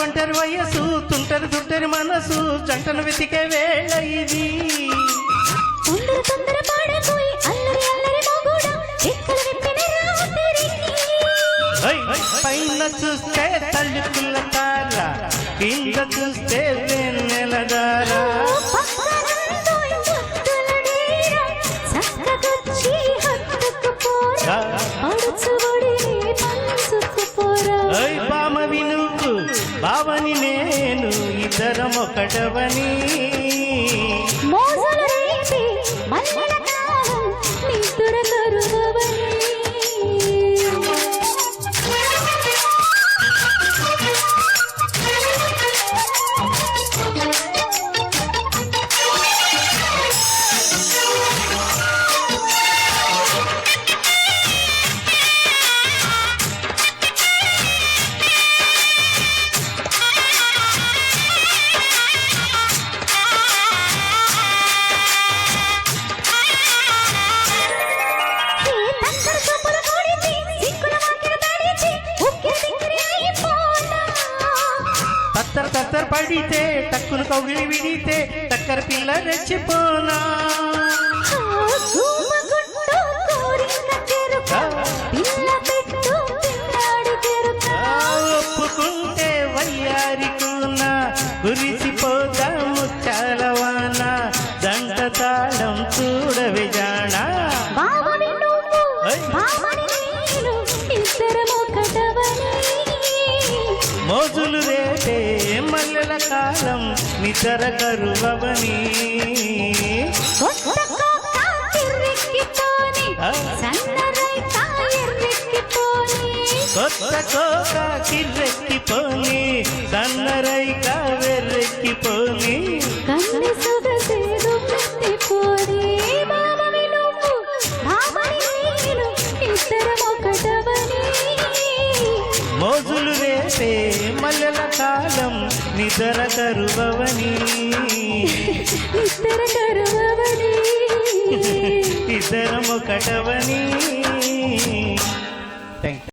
ఒంటరి వయసు తుంటరి మనసు జంటను వెతికే వేళ ఇది. పైన చూస్తే తల్లికుల తార, కింద చూస్తే వెన్నెలదార. బామవి నువ్వు బావని నేను ఇద్దరం ఒకటవని. తత్తర పడితే టక్కును కౌగిలి విడితే టక్కర పిల్ల రెచ్చిపోనా. ఒప్పుకుంటే వయ్యారికున్నా గురిసిపోతా ముచ్చాలవాన. దండ తాళం చూడవి జానా. మోజులు రేపే మల్లెల కాలం నిద్ర కరువవని. కొత్త కోక కిర్రెక్కిపోని సన్నరైక వెర్రెక్కిపోని. మోజులు రేపే మల్లెల కాలం నిద్ర కరువవని. ఇద్దరం ఒకటవని.